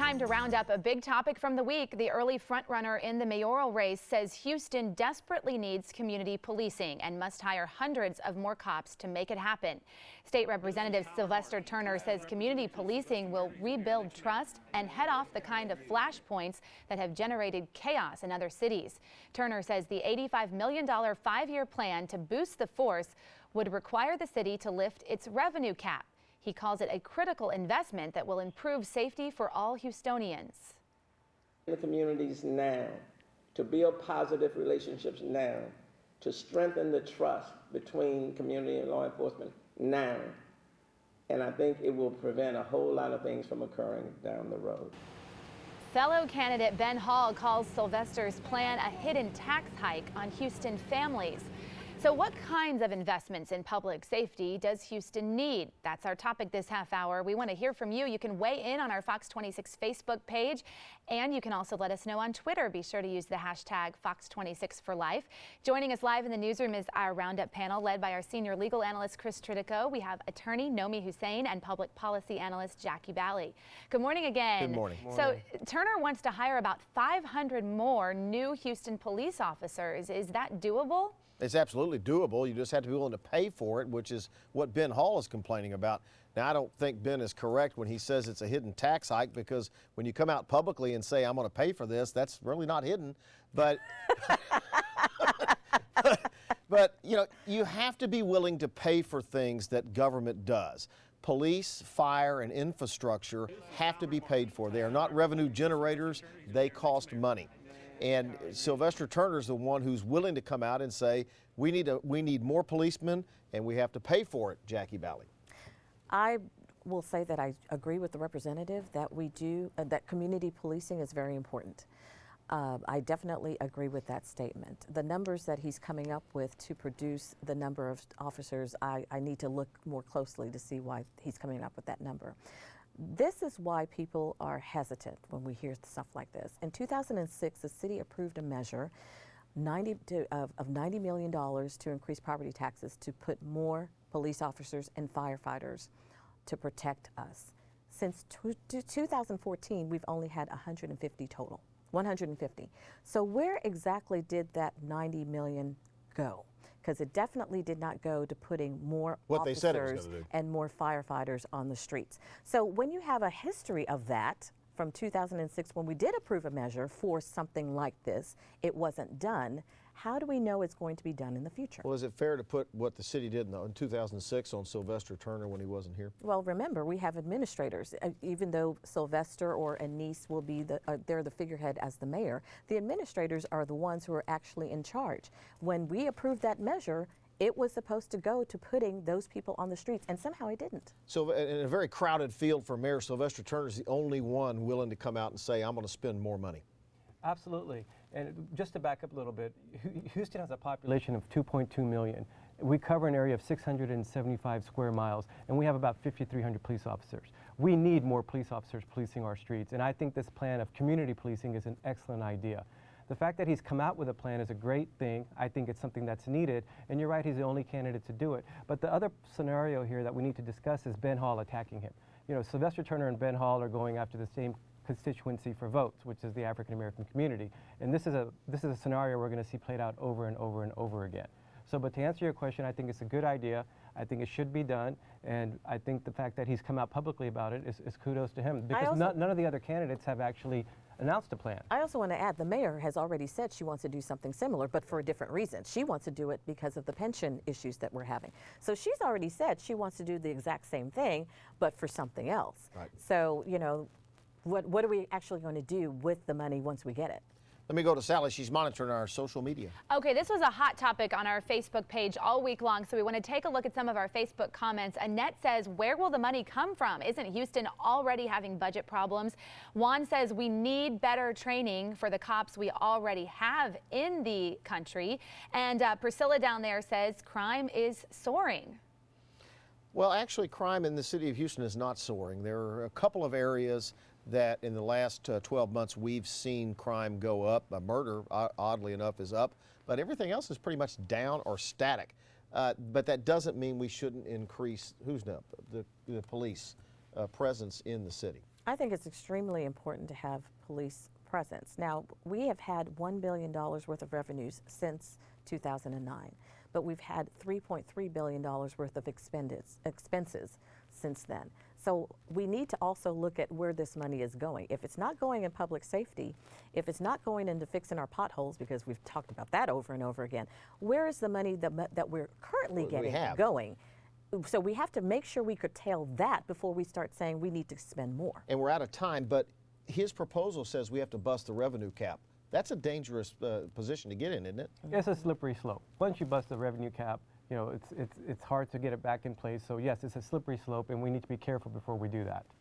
Time to round up a big topic from the week. The early frontrunner in the mayoral race says Houston desperately needs community policing and must hire hundreds of more cops to make it happen. State Representative Sylvester Turner says community policing will rebuild trust and head off the kind of flashpoints that have generated chaos in other cities. Turner says the $85 million five-year plan to boost the force would require the city to lift its revenue cap. He calls it a critical investment that will improve safety for all Houstonians. The communities now, to build positive relationships now, to strengthen the trust between community and law enforcement now. And I think it will prevent a whole lot of things from occurring down the road. Fellow candidate Ben Hall calls Sylvester's plan a hidden tax hike on Houston families. So what kinds of investments in public safety does Houston need? That's our topic this half hour. We want to hear from you. You can weigh in on our Fox 26 Facebook page, and you can also let us know on Twitter. Be sure to use the hashtag Fox26forlife. Joining us live in the newsroom is our Roundup panel led by our senior legal analyst, Chris Tridico. We have attorney Nomi Hussein and public policy analyst Jackie Bally. Good morning again. Good morning. So Turner wants to hire about 500 more new Houston police officers. Is that doable? It's absolutely doable. You just have to be willing to pay for it, which is what Ben Hall is complaining about. Now, I don't think Ben is correct when he says it's a hidden tax hike, because when you come out publicly and say, I'm going to pay for this, that's really not hidden. But, but you know, you have to be willing to pay for things that government does. Police, fire, and infrastructure have to be paid for. They are not revenue generators. They cost money. And Sylvester Turner is the one who's willing to come out and say, we need more policemen, and we have to pay for it, Jackie Bally. I will say that I agree with the representative that that community policing is very important. I definitely agree with that statement. The numbers that he's coming up with to produce the number of officers, I need to look more closely to see why he's coming up with that number. This is why people are hesitant when we hear stuff like this. In 2006, the city approved a measure of $90 million to increase property taxes to put more police officers and firefighters to protect us. Since 2014, we've only had 150 total, 150. So where exactly did that $90 million go? Because it definitely did not go to putting more officers and more firefighters on the streets. So when you have a history of that from 2006, when we did approve a measure for something like this, it wasn't done. How do we know it's going to be done in the future? Well, is it fair to put what the city did in 2006 on Sylvester Turner when he wasn't here? Well, remember, we have administrators. Even though Sylvester or Anise will be they're the figurehead as the mayor, the administrators are the ones who are actually in charge. When we approved that measure, it was supposed to go to putting those people on the streets, and somehow it didn't. So in a very crowded field for Mayor Sylvester Turner is the only one willing to come out and say, I'm going to spend more money. Absolutely. And just to back up a little bit, Houston has a population of 2.2 million. We cover an area of 675 square miles, and we have about 5,300 police officers. We need more police officers policing our streets, and I think this plan of community policing is an excellent idea. The fact that he's come out with a plan is a great thing. I think it's something that's needed, and you're right, he's the only candidate to do it. But the other scenario here that we need to discuss is Ben Hall attacking him. You know, Sylvester Turner and Ben Hall are going after the same constituency for votes, which is the African American community. And this is a scenario we're going to see played out over and over and over again. So, but to answer your question, I think it's a good idea. I think it should be done, and I think the fact that he's come out publicly about it is kudos to him, because none of the other candidates have actually announced a plan. I also want to add, the mayor has already said she wants to do something similar, but for a different reason. She wants to do it because of the pension issues that we're having. So she's already said she wants to do the exact same thing, but for something else. Right. So, you know, what are we actually going to do with the money once we get it? Let me go to Sally. She's monitoring our social media. Okay, this was a hot topic on our Facebook page all week long, so we want to take a look at some of our Facebook comments. Annette says, where will the money come from? Isn't Houston already having budget problems? Juan says, we need better training for the cops we already have in the country. And Priscilla down there says, crime is soaring. Well, actually, crime in the city of Houston is not soaring. There are a couple of areas that in the last 12 months we've seen crime go up. Murder, oddly enough, is up, but everything else is pretty much down or static. But that doesn't mean we shouldn't increase, the police. presence in the city. I think it's extremely important to have police presence. Now, we have had $1 billion worth of revenues since 2009, but we've had $3.3 billion worth of expenses since then. So we need to also look at where this money is going. If it's not going in public safety, if it's not going into fixing our potholes, because we've talked about that over and over again, where is the money that we're currently getting going? So we have to make sure we curtail that before we start saying we need to spend more. And we're out of time, but his proposal says we have to bust the revenue cap. That's a dangerous position to get in, isn't it? It's a slippery slope. Once you bust the revenue cap, you know, it's hard to get it back in place. So yes, it's a slippery slope, and we need to be careful before we do that.